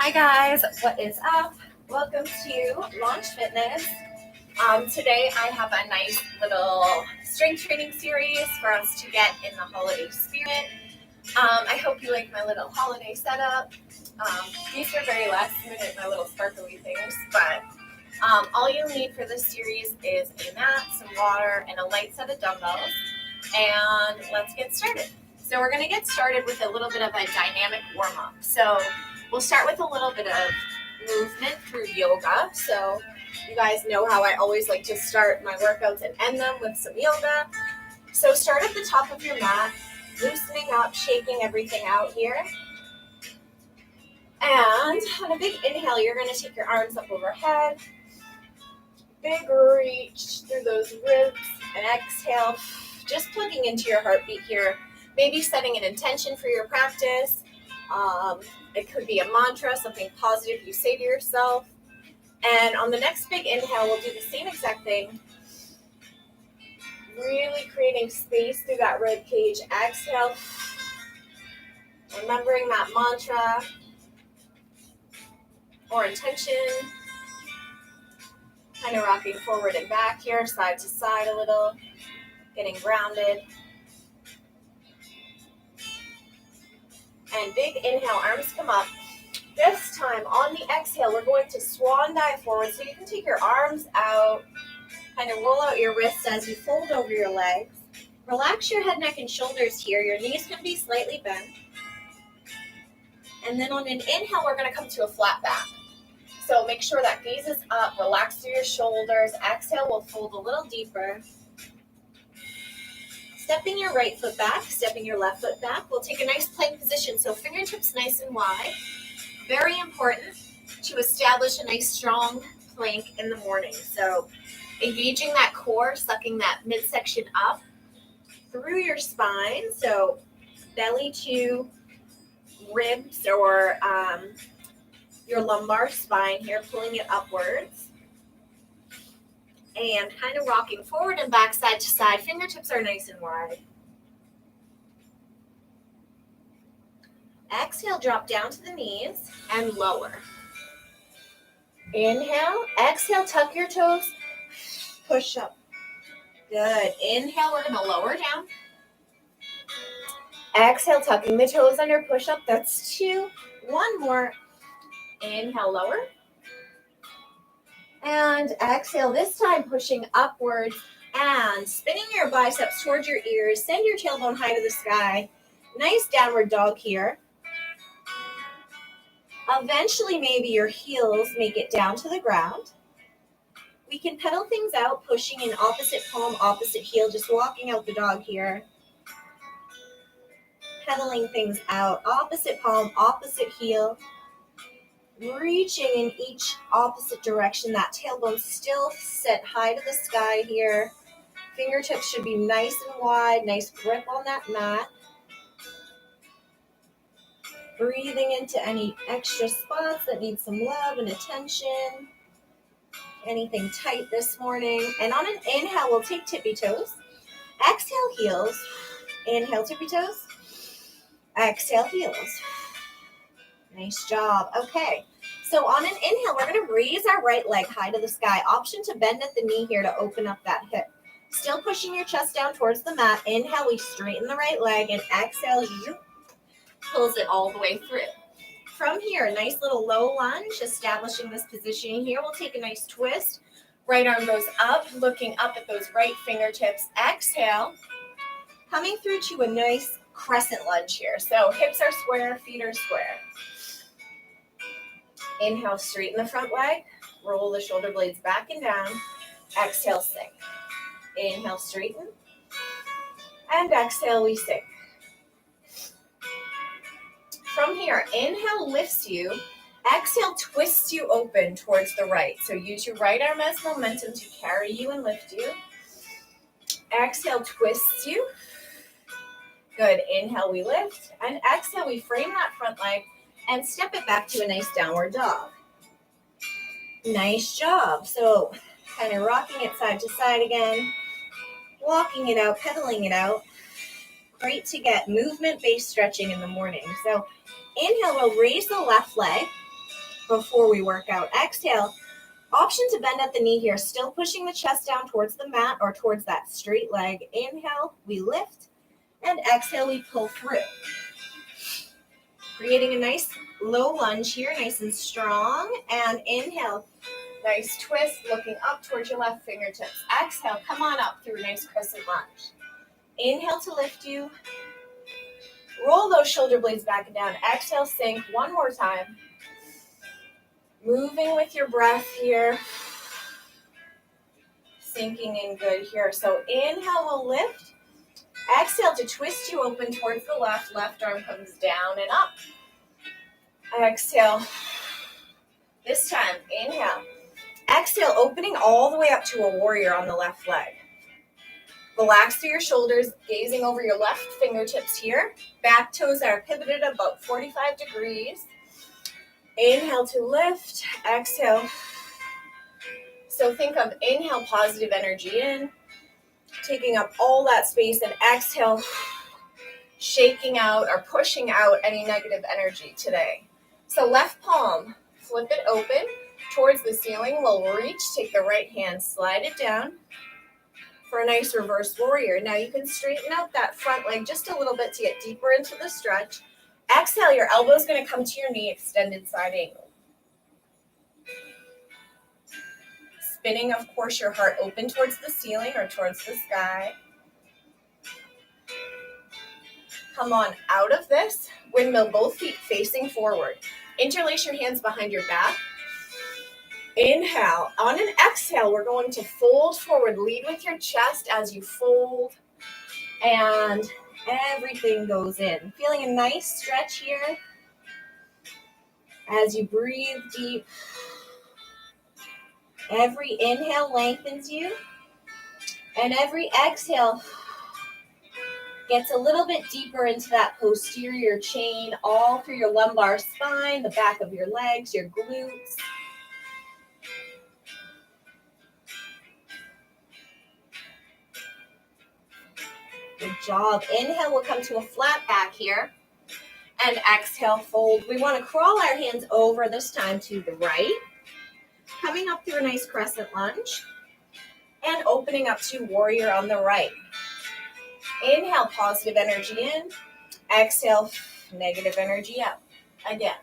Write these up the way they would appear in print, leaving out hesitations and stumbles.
Hi guys, what is up? Welcome to Launch Fitness. Today I have a nice little strength training series for us to get in the holiday spirit. I hope you like my little holiday setup. These are very last minute, my little sparkly things, but all you'll need for this series is a mat, some water, and a light set of dumbbells. And let's get started. So we're going to get started with a little bit of a dynamic warm-up. So we'll start with a little bit of movement through yoga. So you guys know how I always like to start my workouts and end them with some yoga. So start at the top of your mat, loosening up, shaking everything out here. And on a big inhale, you're going to take your arms up overhead. Big reach through those ribs, and exhale, just plugging into your heartbeat here. Maybe setting an intention for your practice. It could be a mantra, something positive you say to yourself. And on the next big inhale, we'll do the same exact thing. Really creating space through that rib cage. Exhale. Remembering that mantra or intention. Kind of rocking forward and back here, side to side a little. Getting grounded. And big inhale, arms come up. This time on the exhale, we're going to swan dive forward. So you can take your arms out, kind of roll out your wrists as you fold over your legs. Relax your head, neck, and shoulders here. Your knees can be slightly bent. And then on an inhale, we're going to come to a flat back. So make sure that gaze is up, relax through your shoulders. Exhale, we'll fold a little deeper. Stepping your right foot back, stepping your left foot back. We'll take a nice plank position, so fingertips nice and wide. Very important to establish a nice strong plank in the morning. So engaging that core, sucking that midsection up through your spine. So belly to ribs or your lumbar spine here, pulling it upwards. And kind of rocking forward and back, side to side. Fingertips are nice and wide. Exhale, drop down to the knees and lower. Inhale, exhale, tuck your toes, push up. Good. Inhale, we're going to lower down. Exhale, tucking the toes under, push up. That's 2. One more. Inhale, lower. And exhale, this time pushing upwards and spinning your biceps towards your ears. Send your tailbone high to the sky. Nice downward dog here. Eventually, maybe your heels make it down to the ground. We can pedal things out, pushing in opposite palm, opposite heel, just walking out the dog here. Pedaling things out, opposite palm, opposite heel. Reaching in each opposite direction. That tailbone still set high to the sky here. Fingertips should be nice and wide. Nice grip on that mat. Breathing into any extra spots that need some love and attention. Anything tight this morning. And on an inhale, we'll take tippy toes. Exhale, heels. Inhale, tippy toes. Exhale, heels. Nice job. Okay, so on an inhale, we're going to raise our right leg high to the sky. Option to bend at the knee here to open up that hip. Still pushing your chest down towards the mat. Inhale, we straighten the right leg, and exhale, pulls it all the way through. From here, a nice little low lunge, establishing this position here. We'll take a nice twist. Right arm goes up, looking up at those right fingertips. Exhale, coming through to a nice crescent lunge here. So hips are square, feet are square. Inhale, straighten the front leg. Roll the shoulder blades back and down. Exhale, sink. Inhale, straighten. And exhale, we sink. From here, inhale lifts you. Exhale twists you open towards the right. So use your right arm as momentum to carry you and lift you. Exhale twists you. Good. Inhale, we lift. And exhale, we frame that front leg and step it back to a nice downward dog. Nice job. So kind of rocking it side to side again. Walking it out, pedaling it out. Great to get movement-based stretching in the morning. So inhale, we'll raise the left leg. before we work out. Exhale. Option to bend at the knee here, still pushing the chest down towards the mat or towards that straight leg. Inhale, we lift, and exhale, we pull through. Creating a nice low lunge here, nice and strong. And inhale, nice twist, looking up towards your left fingertips. Exhale, come on up through a nice crescent lunge. Inhale to lift you. Roll those shoulder blades back and down. Exhale, sink one more time. Moving with your breath here. Sinking in good here. So inhale, we'll lift. Exhale to twist you open towards the left. Left arm comes down and up. Exhale. This time, inhale. Exhale, opening all the way up to a warrior on the left leg. Relax through your shoulders, gazing over your left fingertips here. Back toes are pivoted about 45 degrees. Inhale to lift, exhale. So think of inhale, positive energy in, taking up all that space, and exhale, shaking out or pushing out any negative energy today. So left palm, flip it open towards the ceiling. We'll reach, take the right hand, slide it down for a nice reverse warrior. Now you can straighten out that front leg just a little bit to get deeper into the stretch. Exhale, your elbow is going to come to your knee, extended side angle. Spinning, of course, your heart open towards the ceiling or towards the sky. Come on out of this. Windmill, both feet facing forward. Interlace your hands behind your back. Inhale. On an exhale, we're going to fold forward. Lead with your chest as you fold. And everything goes in. Feeling a nice stretch here as you breathe deep. Every inhale lengthens you, and every exhale gets a little bit deeper into that posterior chain, all through your lumbar spine, the back of your legs, your glutes. Good job. Inhale, we'll come to a flat back here. And exhale, fold. We want to crawl our hands over this time to the right. Coming up through a nice crescent lunge. And opening up to warrior on the right. Inhale, positive energy in. Exhale, negative energy out. Again.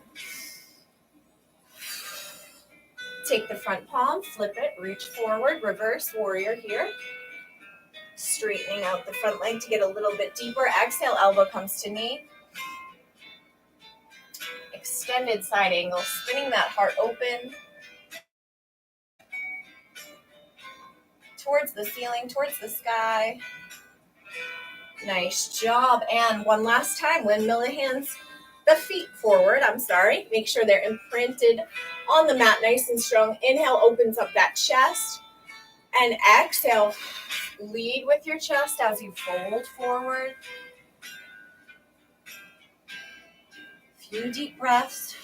Take the front palm, flip it, reach forward, reverse warrior here. Straightening out the front leg to get a little bit deeper. Exhale, elbow comes to knee. Extended side angle, spinning that heart open. Towards the ceiling, towards the sky. Nice job. And one last time, windmill the hands, the feet forward, Make sure they're imprinted on the mat nice and strong. Inhale opens up that chest. And exhale, lead with your chest as you fold forward. Few deep breaths.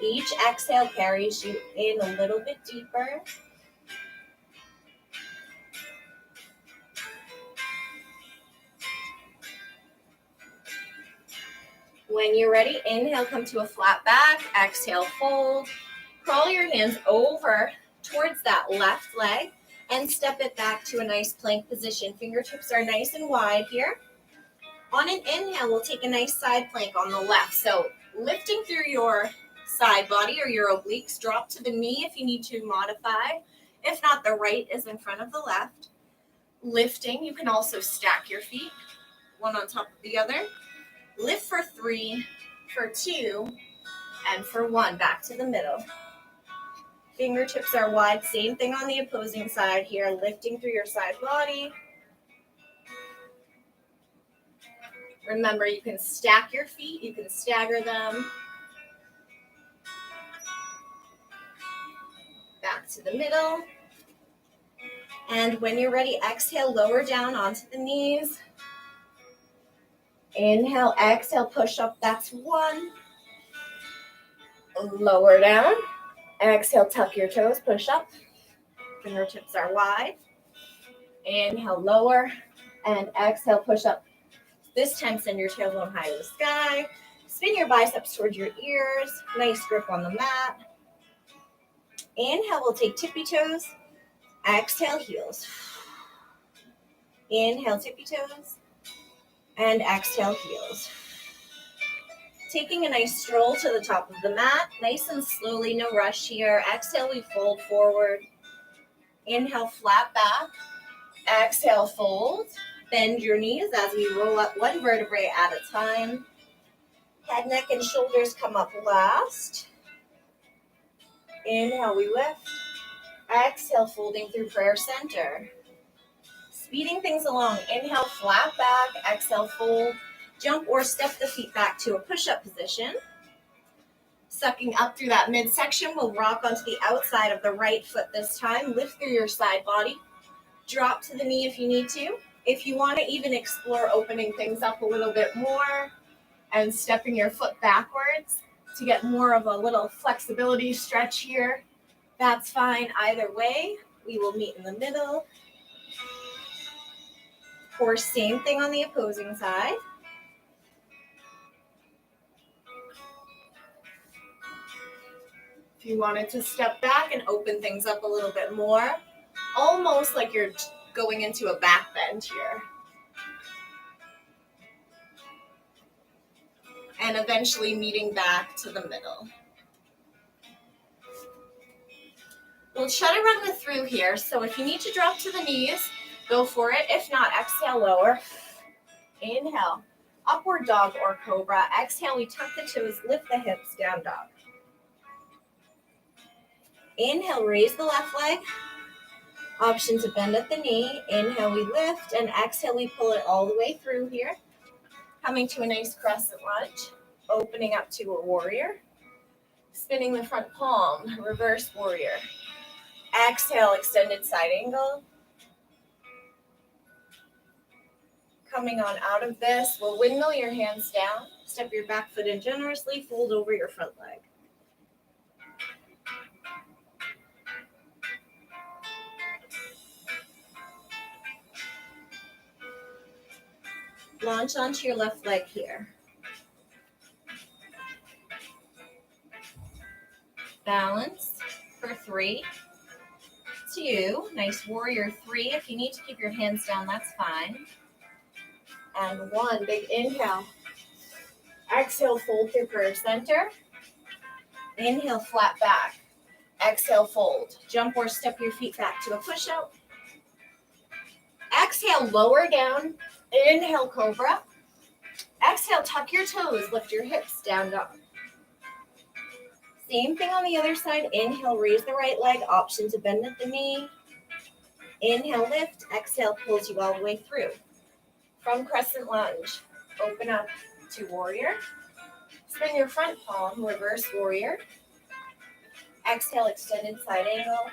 Each exhale carries you in a little bit deeper. When you're ready, inhale, come to a flat back. Exhale, fold. Crawl your hands over towards that left leg and step it back to a nice plank position. Fingertips are nice and wide here. On an inhale, we'll take a nice side plank on the left. So lifting through your side body or your obliques, drop to the knee if you need to modify. If not, the right is in front of the left. Lifting, you can also stack your feet, one on top of the other. Lift for 3, for 2, and for 1. Back to the middle. Fingertips are wide. Same thing on the opposing side here. Lifting through your side body. Remember, you can stack your feet. You can stagger them. Back to the middle. And when you're ready, exhale, lower down onto the knees. Inhale, exhale, push up. That's 1. Lower down. Exhale, tuck your toes, push up. Fingertips are wide. Inhale, lower. And exhale, push up. This time, send your tailbone high to the sky. Spin your biceps towards your ears. Nice grip on the mat. Inhale, we'll take tippy toes. Exhale, heels. Inhale, tippy toes. And exhale, heels. Taking a nice stroll to the top of the mat. Nice and slowly, no rush here. Exhale, we fold forward. Inhale, flat back. Exhale, fold. Bend your knees as we roll up one vertebrae at a time. Head, neck, and shoulders come up last. Inhale, we lift. Exhale, folding through prayer center. Speeding things along. Inhale, flat back. Exhale, fold. Jump or step the feet back to a push-up position. Sucking up through that midsection, we'll rock onto the outside of the right foot this time. Lift through your side body. Drop to the knee if you need to. If you want to even explore opening things up a little bit more and stepping your foot backwards to get more of a little flexibility stretch here, that's fine either way. We will meet in the middle. Of course, same thing on the opposing side. If you wanted to step back and open things up a little bit more, almost like you're going into a back bend here. And eventually meeting back to the middle. We'll try to run through here. So if you need to drop to the knees, go for it. If not, exhale, lower. Inhale, upward dog or cobra. Exhale, we tuck the toes, lift the hips, down dog. Inhale, raise the left leg. Option to bend at the knee. Inhale, we lift, and exhale, we pull it all the way through here. Coming to a nice crescent lunge. Opening up to a warrior. Spinning the front palm, reverse warrior. Exhale, extended side angle. Coming on out of this, we'll windmill your hands down. Step your back foot in generously, fold over your front leg. Launch onto your left leg here. Balance for 3, 2, nice warrior 3. If you need to keep your hands down, that's fine. And 1, big inhale. Exhale, fold through prayer center. Inhale, flat back. Exhale, fold. Jump or step your feet back to a push-up. Exhale, lower down. Inhale, cobra. Exhale, tuck your toes, lift your hips, down dog. Same thing on the other side. Inhale, raise the right leg. Option to bend at the knee. Inhale, lift. Exhale, pulls you all the way through. From crescent lunge, open up to warrior. Spin your front palm, reverse warrior. Exhale, extended side angle.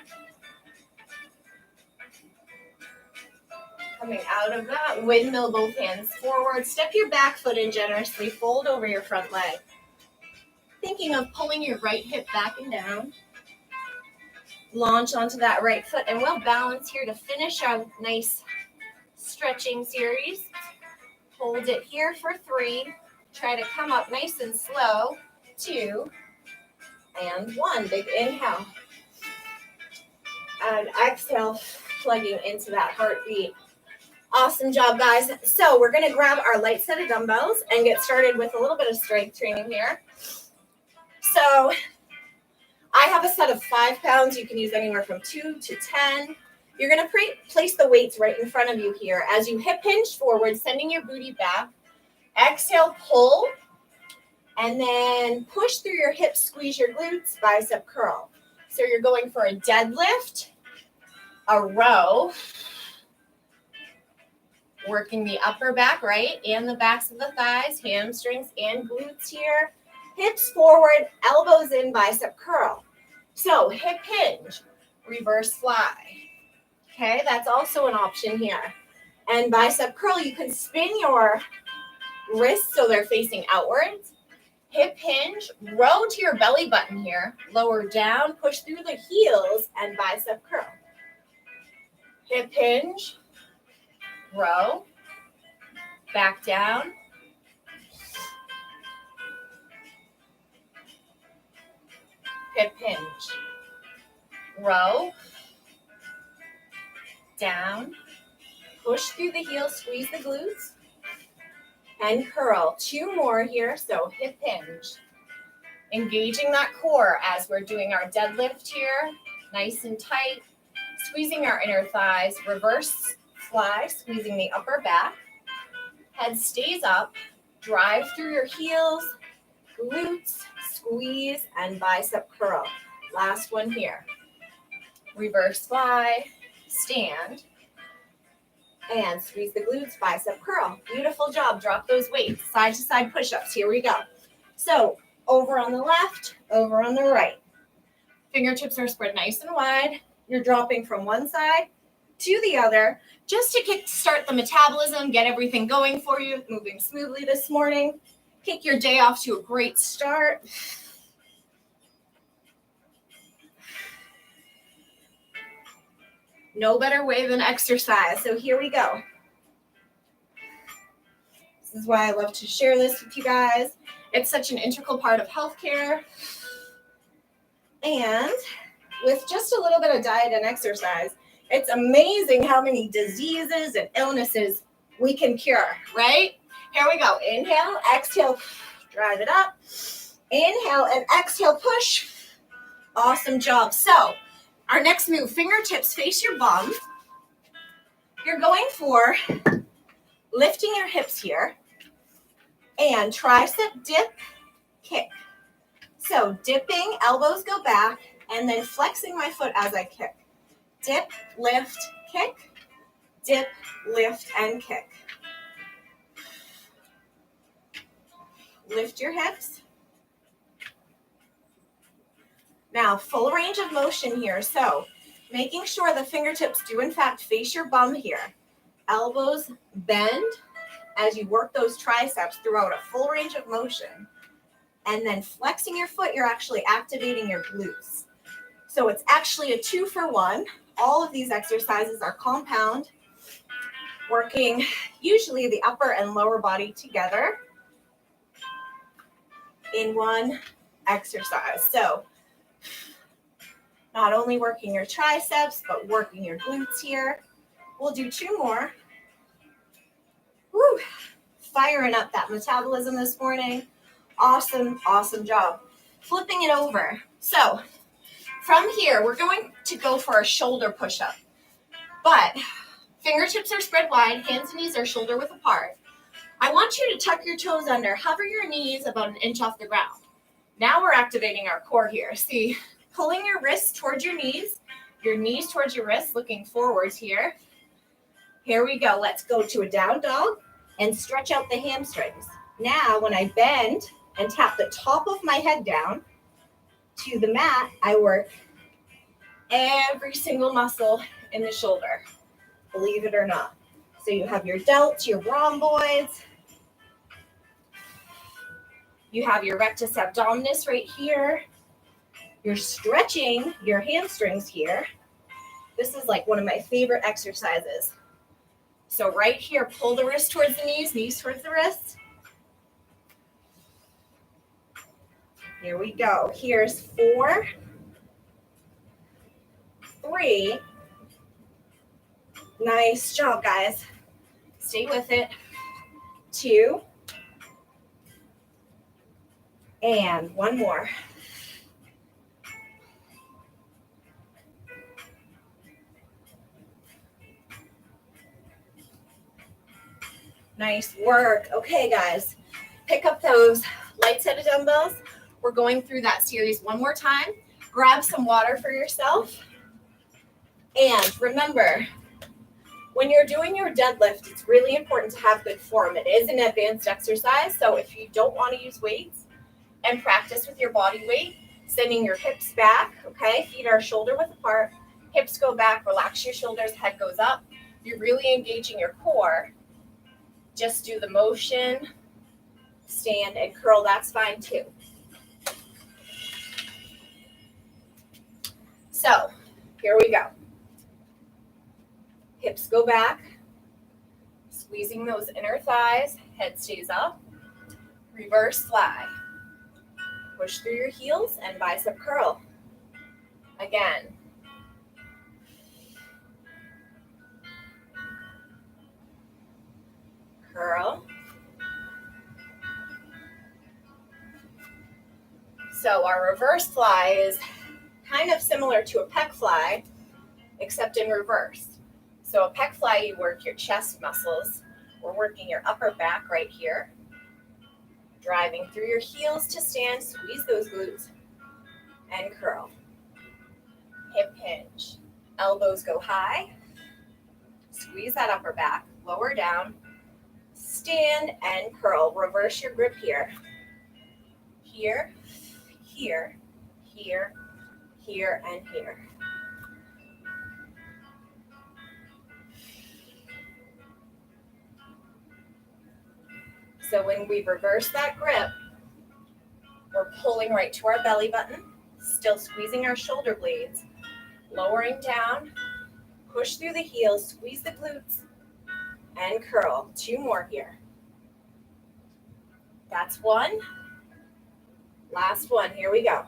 Coming out of that, windmill both hands forward. Step your back foot in generously. Fold over your front leg. Thinking of pulling your right hip back and down. Launch onto that right foot, and we'll balance here to finish our nice stretching series. Hold it here for 3. Try to come up nice and slow. 2 and 1. Big inhale. And exhale, plugging into that heartbeat. Awesome job, guys. So we're going to grab our light set of dumbbells and get started with a little bit of strength training here. So I have a set of 5 pounds. You can use anywhere from 2 to 10. You're going to place the weights right in front of you here. As you hip hinge forward, sending your booty back. Exhale, pull. And then push through your hips, squeeze your glutes, bicep curl. So you're going for a deadlift, a row, working the upper back, right, and the backs of the thighs, hamstrings and glutes here. Hips forward, elbows in, bicep curl. So hip hinge, reverse fly. Okay, that's also an option here. And bicep curl, you can spin your wrists so they're facing outwards. Hip hinge, row to your belly button here. Lower down, push through the heels, and bicep curl. Hip hinge, row, back down. hip hinge. Row, down, push through the heels, squeeze the glutes, and curl. 2 more here, so hip hinge. Engaging that core as we're doing our deadlift here, nice and tight, squeezing our inner thighs, reverse fly, squeezing the upper back, head stays up, drive through your heels, glutes, squeeze, and bicep curl. Last one here. Reverse fly, stand, and squeeze the glutes, bicep curl. Beautiful job. Drop those weights. Side to side push-ups. Here we go. So over on the left, over on the right. Fingertips are spread nice and wide. You're dropping from one side to the other just to kickstart the metabolism, get everything going for you, moving smoothly this morning. Kick your day off to a great start. No better way than exercise. So here we go. This is why I love to share this with you guys. It's such an integral part of healthcare. And with just a little bit of diet and exercise, it's amazing how many diseases and illnesses we can cure, right? Here we go. Inhale, exhale, drive it up. Inhale and exhale, push. Awesome job. So our next move, fingertips face your bum. You're going for lifting your hips here and tricep dip, kick. So dipping, elbows go back, and then flexing my foot as I kick. Dip, lift, kick, dip, lift, and kick. Lift your hips. Now, full range of motion here. So making sure the fingertips do in fact face your bum here. Elbows bend as you work those triceps throughout a full range of motion. And then flexing your foot, you're actually activating your glutes. So it's actually a 2-for-1. All of these exercises are compound, working usually the upper and lower body together in one exercise. So not only working your triceps, but working your glutes here. We'll do 2 more. Woo! Firing up that metabolism this morning. Awesome, awesome job. Flipping it over. So from here, we're going to go for a shoulder push-up. But fingertips are spread wide, hands and knees are shoulder width apart. I want you to tuck your toes under, hover your knees about 1 inch off the ground. Now we're activating our core here. See, pulling your wrists towards your knees towards your wrists, looking forwards here. Here we go. Let's go to a down dog and stretch out the hamstrings. Now, when I bend and tap the top of my head down to the mat, I work every single muscle in the shoulder, believe it or not. So you have your delts, your rhomboids. You have your rectus abdominis right here. You're stretching your hamstrings here. This is like one of my favorite exercises. So right here, pull the wrist towards the knees towards the wrists. Here we go. Here's 4, 3. Nice job, guys. Stay with it. 2. And 1 more. Nice work. Okay, guys, pick up those light set of dumbbells. We're going through that series one more time. Grab some water for yourself. And remember, when you're doing your deadlift, it's really important to have good form. It is an advanced exercise, so if you don't want to use weights and practice with your body weight, sending your hips back, okay? Feet are shoulder width apart. Hips go back, relax your shoulders, head goes up. You're really engaging your core. Just do the motion, stand and curl, that's fine too. So here we go. Hips go back, squeezing those inner thighs, head stays up, reverse fly. Push through your heels and bicep curl. Again. Curl. So our reverse fly is kind of similar to a pec fly, except in reverse. So a pec fly, you work your chest muscles. We're working your upper back right here. Driving through your heels to stand, squeeze those glutes, and curl. Hip hinge. Elbows go high. Squeeze that upper back, lower down, stand and curl. Reverse your grip here. Here, here, here, here, and here. So when we reverse that grip, we're pulling right to our belly button, still squeezing our shoulder blades, lowering down, push through the heels, squeeze the glutes, and curl. 2 more here. That's 1. Last 1. Here we go.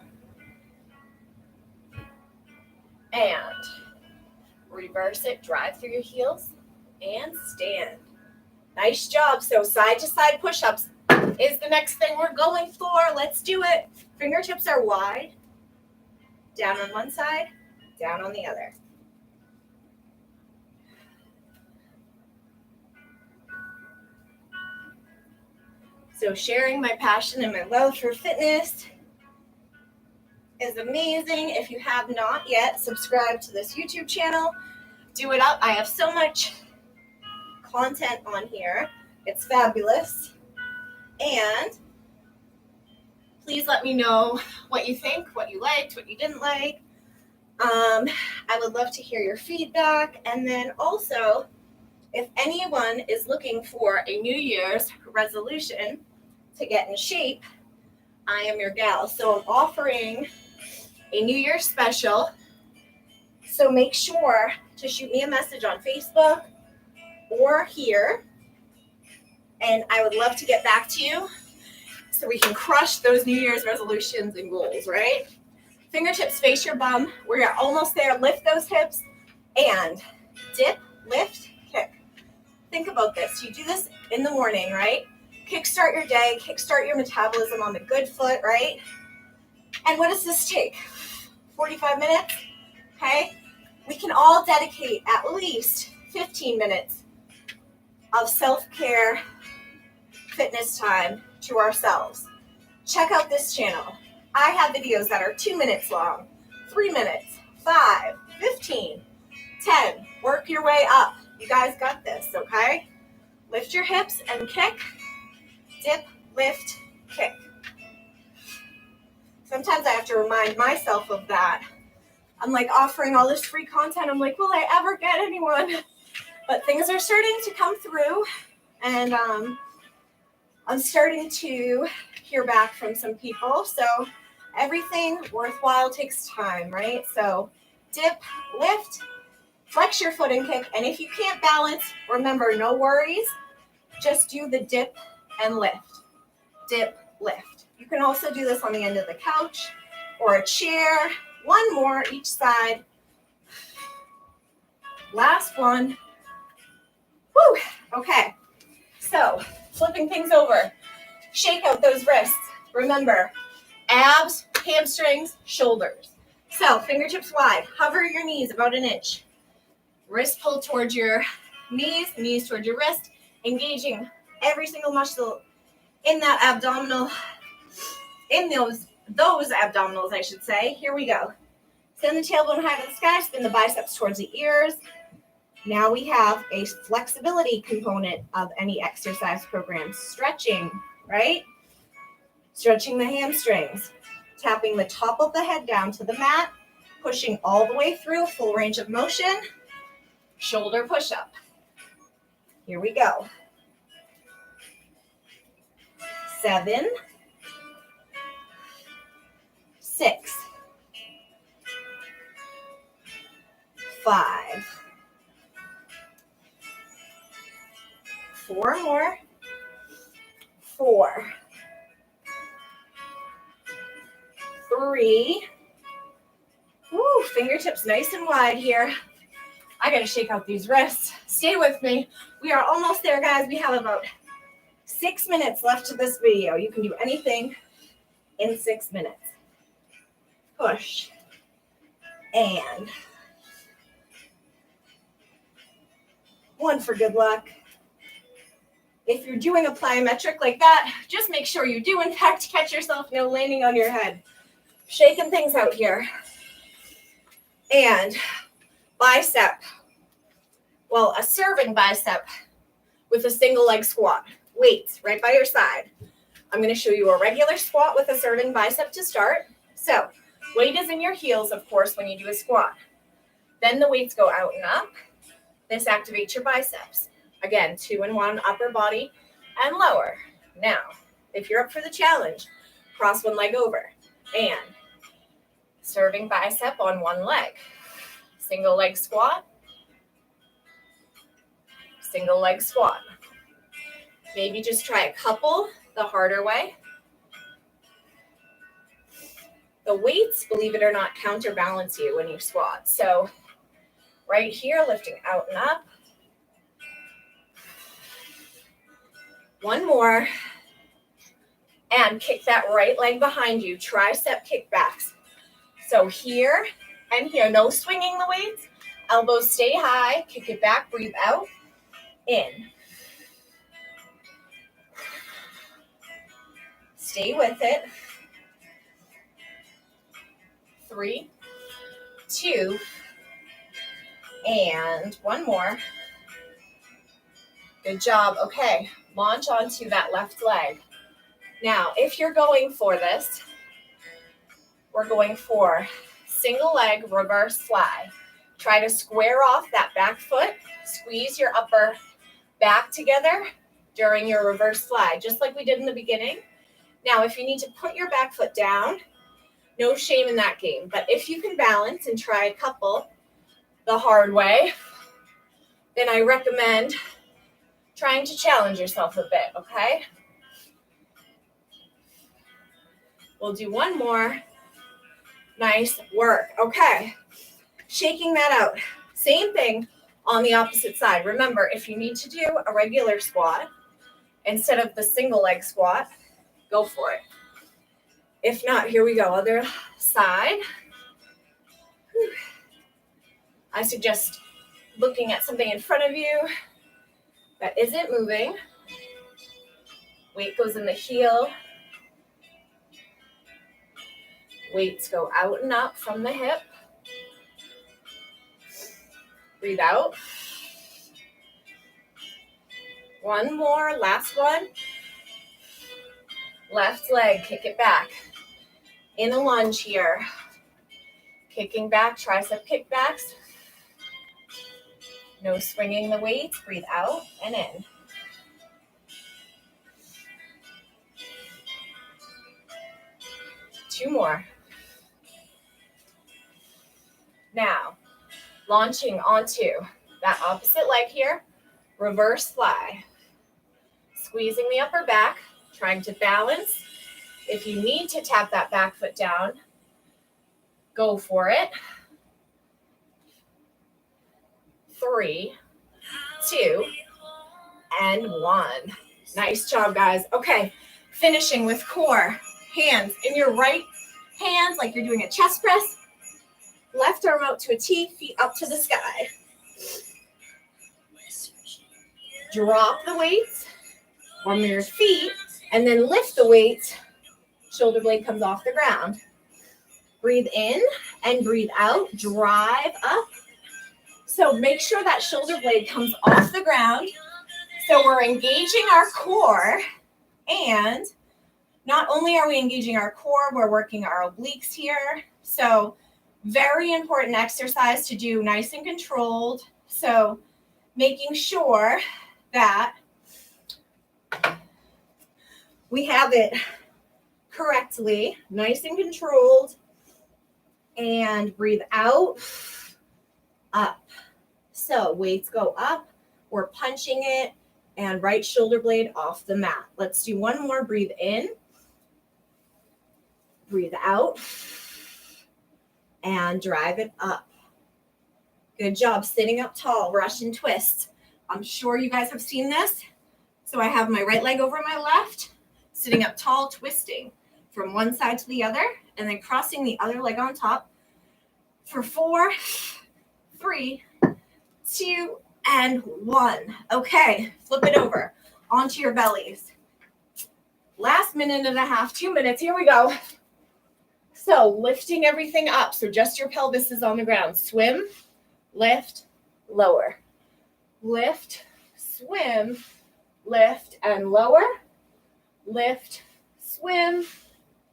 And reverse it, drive through your heels, and stand. Nice job. So side to side push-ups is the next thing we're going for. Let's do it. Fingertips are wide. Down on one side, down on the other. So sharing my passion and my love for fitness is amazing. If you have not yet subscribed to this YouTube channel, do it up. I have so much content on here. It's fabulous. And please let me know what you think, what you liked, what you didn't like. I would love to hear your feedback. And then also, if anyone is looking for a New Year's resolution to get in shape, I am your gal. So I'm offering a New Year's special. So make sure to shoot me a message on Facebook or here. And I would love to get back to you so we can crush those New Year's resolutions and goals, right? Fingertips face your bum. We're almost there. Lift those hips and dip, lift, kick. Think about this. You do this in the morning, right? Kickstart your day, kickstart your metabolism on the good foot, right? And what does this take? 45 minutes, okay? We can all dedicate at least 15 minutes of self-care fitness time to ourselves. Check out this channel. I have videos that are 2 minutes long, 3 minutes, 5, 15, 10. Work your way up. You guys got this, okay? Lift your hips and kick. Dip, lift, kick. Sometimes I have to remind myself of that. I'm like offering all this free content. I'm like, will I ever get anyone? But things are starting to come through, and I'm starting to hear back from some people. So everything worthwhile takes time, right? So dip, lift, flex your foot and kick. And if you can't balance, remember, no worries. Just do the dip and lift. Dip, lift. You can also do this on the end of the couch or a chair. 1 more each side. Last one. Woo! Okay. So flipping things over. Shake out those wrists. Remember, abs, hamstrings, shoulders. So fingertips wide. Hover your knees about 1 inch. Wrist pull towards your knees, knees towards your wrist, engaging every single muscle in that abdominal, in those abdominals, I should say. Here we go. Send the tailbone high to the sky, spin the biceps towards the ears. Now we have a flexibility component of any exercise program. Stretching, right? Stretching the hamstrings. Tapping the top of the head down to the mat. Pushing all the way through, full range of motion. Shoulder push-up. Here we go. 7, 6, 5, 4 more, 4, 3, Woo, fingertips nice and wide here. I got to shake out these wrists. Stay with me. We are almost there, guys. We have about 6 minutes left to this video. You can do anything in 6 minutes. Push. And one for good luck. If you're doing a plyometric like that, just make sure you do, in fact, catch yourself, no landing on your head. Shaking things out here. And bicep. Well, a serving bicep with a single leg squat. Weights right by your side. I'm going to show you a regular squat with a serving bicep to start. So weight is in your heels, of course, when you do a squat. Then the weights go out and up. This activates your biceps. Again, 2 and 1 upper body and lower. Now, if you're up for the challenge, cross one leg over and serving bicep on one leg. Single leg squat. Single leg squat. Maybe just try a couple the harder way. The weights, believe it or not, counterbalance you when you squat. So right here, lifting out and up. One more. And kick that right leg behind you. Tricep kickbacks. So here and here. No swinging the weights. Elbows stay high. Kick it back. Breathe out. In. Stay with it. 3, 2, and one more. Good job. Okay, launch onto that left leg. Now, if you're going for this, we're going for single leg reverse fly. Try to square off that back foot. Squeeze your upper back together during your reverse fly, just like we did in the beginning. Now, if you need to put your back foot down, no shame in that game. But if you can balance and try a couple the hard way, then I recommend trying to challenge yourself a bit, okay? We'll do one more. Nice work. Okay. Shaking that out. Same thing on the opposite side. Remember, if you need to do a regular squat instead of the single leg squat, go for it. If not, here we go. Other side. Whew. I suggest looking at something in front of you that isn't moving. Weight goes in the heel. Weights go out and up from the hip. Breathe out. One more, last one. Left leg, kick it back. In a lunge here. Kicking back, tricep kickbacks. No swinging the weights. Breathe out and in. Two more. Now, launching onto that opposite leg here. Reverse fly. Squeezing the upper back. Trying to balance. If you need to tap that back foot down, go for it. 3, 2, and 1. Nice job, guys. Okay, finishing with core. Hands in your right hands like you're doing a chest press. Left arm out to a T, feet up to the sky. Drop the weights on your feet and then lift the weights. Shoulder blade comes off the ground. Breathe in and breathe out. Drive up. So make sure that shoulder blade comes off the ground. So we're engaging our core, and not only are we engaging our core, we're working our obliques here. So very important exercise to do nice and controlled. So making sure that we have it correctly, nice and controlled, and breathe out, up. So weights go up, we're punching it, and right shoulder blade off the mat. Let's do one more. Breathe in, breathe out, and drive it up. Good job sitting up tall, Russian twists. I'm sure you guys have seen this. So I have my right leg over my left, sitting up tall, twisting from one side to the other, and then crossing the other leg on top for 4, 3, 2, and 1. Okay, flip it over onto your bellies. Last minute and a half, 2 minutes. Here we go. So lifting everything up. So just your pelvis is on the ground. Swim, lift, lower. Lift, swim, lift, and lower. Lift, swim,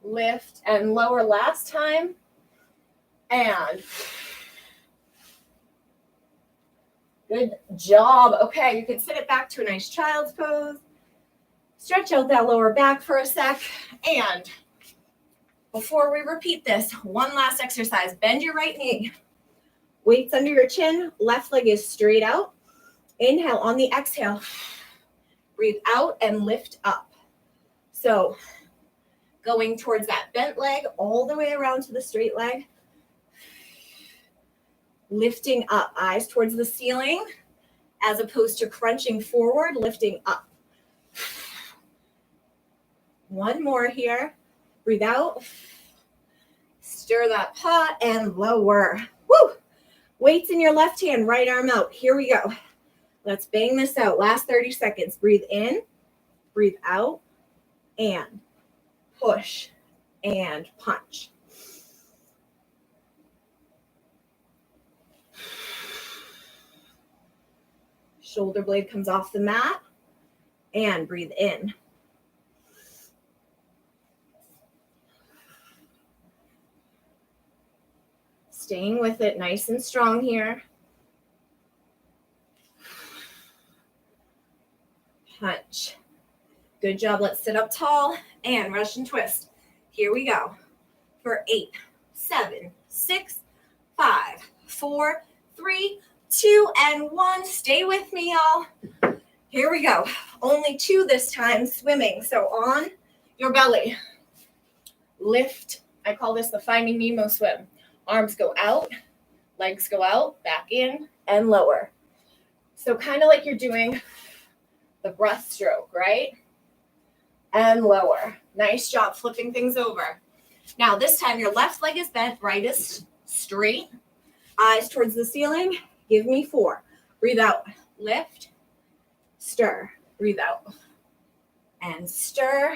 lift, and lower. Last time. And good job. Okay, you can sit it back to a nice child's pose. Stretch out that lower back for a sec. And before we repeat this, one last exercise. Bend your right knee. Weights under your chin. Left leg is straight out. Inhale on the exhale. Breathe out and lift up. So going towards that bent leg all the way around to the straight leg. Lifting up, eyes towards the ceiling, as opposed to crunching forward, lifting up. One more here. Breathe out. Stir that pot and lower. Woo! Weights in your left hand, right arm out. Here we go. Let's bang this out. Last 30 seconds. Breathe in, breathe out, and push and punch. Shoulder blade comes off the mat, and breathe in. Staying with it nice and strong here. Punch. Good job. Let's sit up tall and Russian twist. Here we go. For 8, 7, 6, 5, 4, 3, 2, and 1. Stay with me, y'all. Here we go. Only 2 this time, swimming. So on your belly. Lift. I call this the Finding Nemo swim. Arms go out, legs go out, back in, and lower. So kind of like you're doing the breaststroke, right? And lower. Nice job flipping things over. Now this time your left leg is bent, right is straight. Eyes towards the ceiling. Give me 4. Breathe out. Lift. Stir. Breathe out. And stir.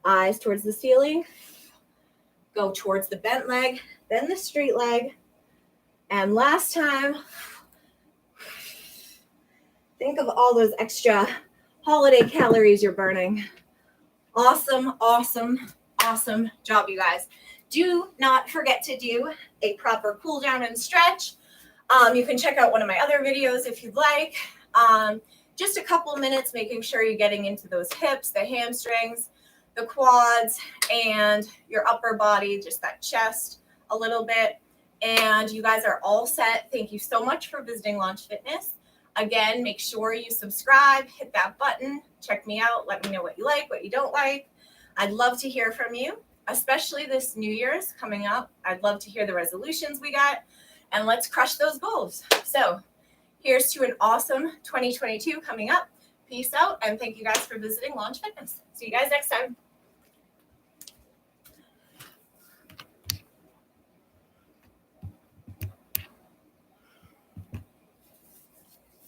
Eyes towards the ceiling. Go towards the bent leg, then the straight leg. And last time, think of all those extra holiday calories you're burning. Awesome, awesome, awesome job, you guys. Do not forget to do a proper cool down and stretch. You can check out one of my other videos if you'd like. Just a couple minutes, making sure you're getting into those hips, the hamstrings, the quads, and your upper body, just that chest a little bit. And you guys are all set. Thank you so much for visiting Launch Fitness. Again, make sure you subscribe, hit that button, check me out, let me know what you like, what you don't like. I'd love to hear from you, especially this New Year's coming up. I'd love to hear the resolutions we got, and let's crush those goals. So here's to an awesome 2022 coming up. Peace out, and thank you guys for visiting Launch Fitness. See you guys next time.